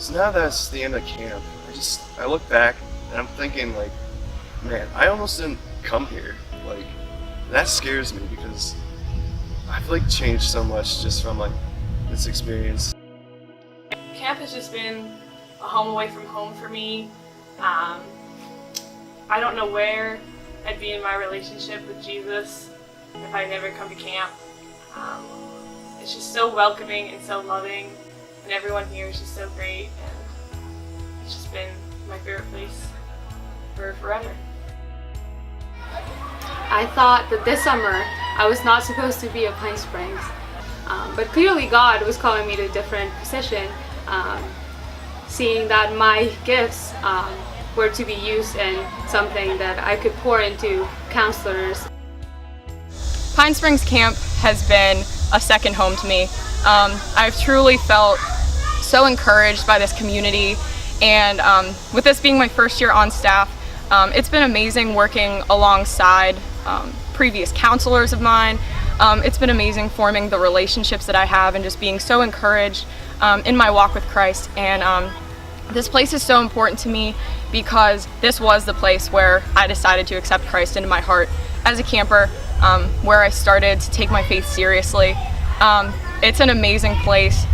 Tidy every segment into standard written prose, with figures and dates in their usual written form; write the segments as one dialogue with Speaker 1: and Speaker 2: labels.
Speaker 1: So now that's the end of camp, I look back and I'm thinking like, man, I almost didn't come here. Like, that scares me because I've like changed so much just from like this experience.
Speaker 2: Camp has just been a home away from home for me. I don't know where I'd be in my relationship with Jesus if I never come to camp. It's just so welcoming and so loving, and everyone here is just so great, and it's just been my favorite place for forever.
Speaker 3: I thought that this summer I was not supposed to be at Pine Springs, but clearly God was calling me to a different position, seeing that my gifts were to be used in something that I could pour into counselors.
Speaker 4: Pine Springs Camp has been a second home to me. I've truly felt so encouraged by this community, and with this being my first year on staff, it's been amazing working alongside previous counselors of mine. It's been amazing forming the relationships that I have and just being so encouraged in my walk with Christ. And this place is so important to me because this was the place where I decided to accept Christ into my heart as a camper, where I started to take my faith seriously. It's an amazing place.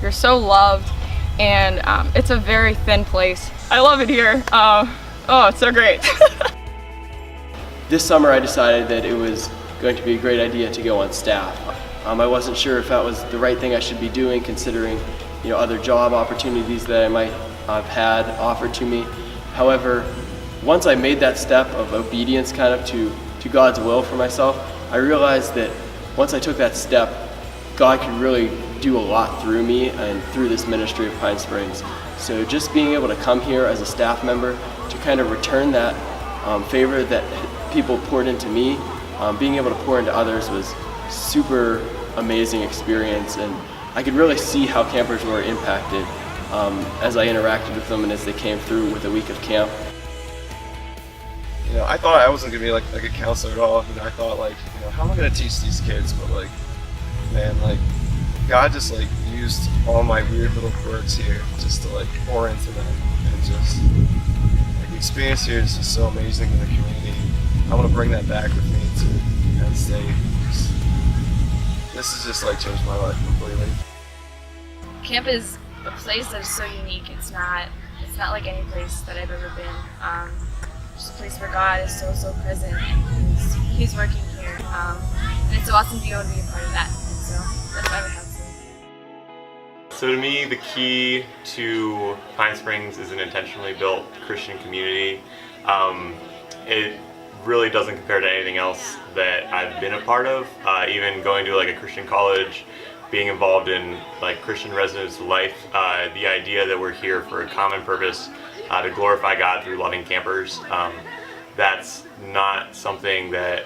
Speaker 4: You're so loved, and it's a very thin place. I love it here. Oh, it's so great.
Speaker 5: This summer I decided that it was going to be a great idea to go on staff. I wasn't sure if that was the right thing I should be doing, considering other job opportunities that I might have had offered to me. However, once I made that step of obedience kind of to God's will for myself, I realized that once I took that step, God could really do a lot through me and through this ministry of Pine Springs. So just being able to come here as a staff member to kind of return that favor that people poured into me, being able to pour into others was super amazing experience, and I could really see how campers were impacted as I interacted with them and as they came through with a week of camp.
Speaker 1: I thought I wasn't gonna be like a counselor at all. I thought like, how am I gonna teach these kids? But like, man, like God just like used all my weird little quirks here just to like pour into them, and just like the experience here is just so amazing in the community. I want to bring that back with me to Penn State. This has just like changed my life completely.
Speaker 6: Camp is a place that is so unique. It's not like any place that I've ever been. Just a place where God is so present, and He's working here. And it's so awesome to be able to be a part of that. And so that's why I would have to.
Speaker 7: So to me, the key to Pine Springs is an intentionally built Christian community. It really doesn't compare to anything else that I've been a part of. Even going to like a Christian college, being involved in like Christian residence life, the idea that we're here for a common purpose, to glorify God through loving campers, that's not something that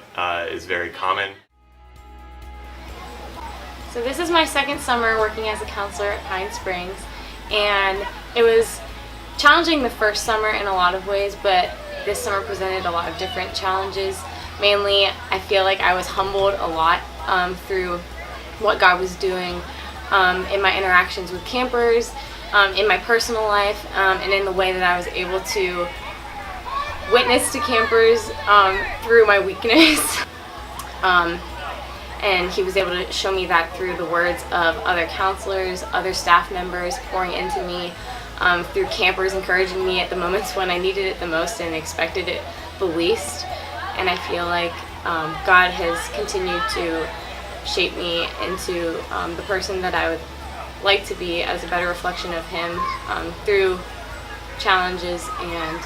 Speaker 7: is very common.
Speaker 3: So this is my second summer working as a counselor at Pine Springs, and it was challenging the first summer in a lot of ways, but this summer presented a lot of different challenges. Mainly, I feel like I was humbled a lot through what God was doing in my interactions with campers, in my personal life, and in the way that I was able to witness to campers through my weakness. And He was able to show me that through the words of other counselors, other staff members pouring into me, through campers encouraging me at the moments when I needed it the most and expected it the least. And I feel like God has continued to shape me into the person that I would like to be as a better reflection of Him through challenges and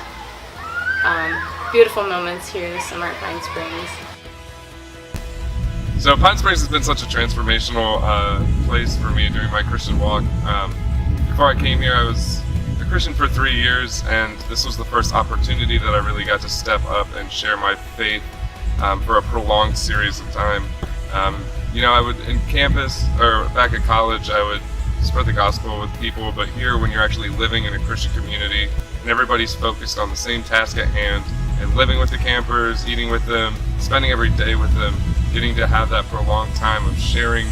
Speaker 3: beautiful moments here this summer at Pine Springs.
Speaker 8: So Pine Springs has been such a transformational place for me during my Christian walk. Before I came here, I was a Christian for 3 years, and this was the first opportunity that I really got to step up and share my faith for a prolonged series of time. I would, in campus or back at college, I would spread the gospel with people, but here when you're actually living in a Christian community and everybody's focused on the same task at hand and living with the campers, eating with them, spending every day with them, getting to have that prolonged time of sharing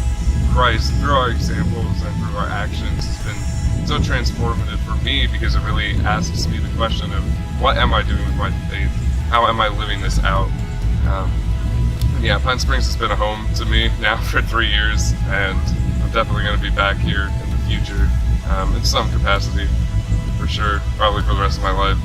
Speaker 8: Christ through our examples and through our actions has been so transformative for me because it really asks me the question of what am I doing with my faith? How am I living this out? Yeah, Pine Springs has been a home to me now for 3 years, and I'm definitely going to be back here in the future in some capacity, for sure, probably for the rest of my life.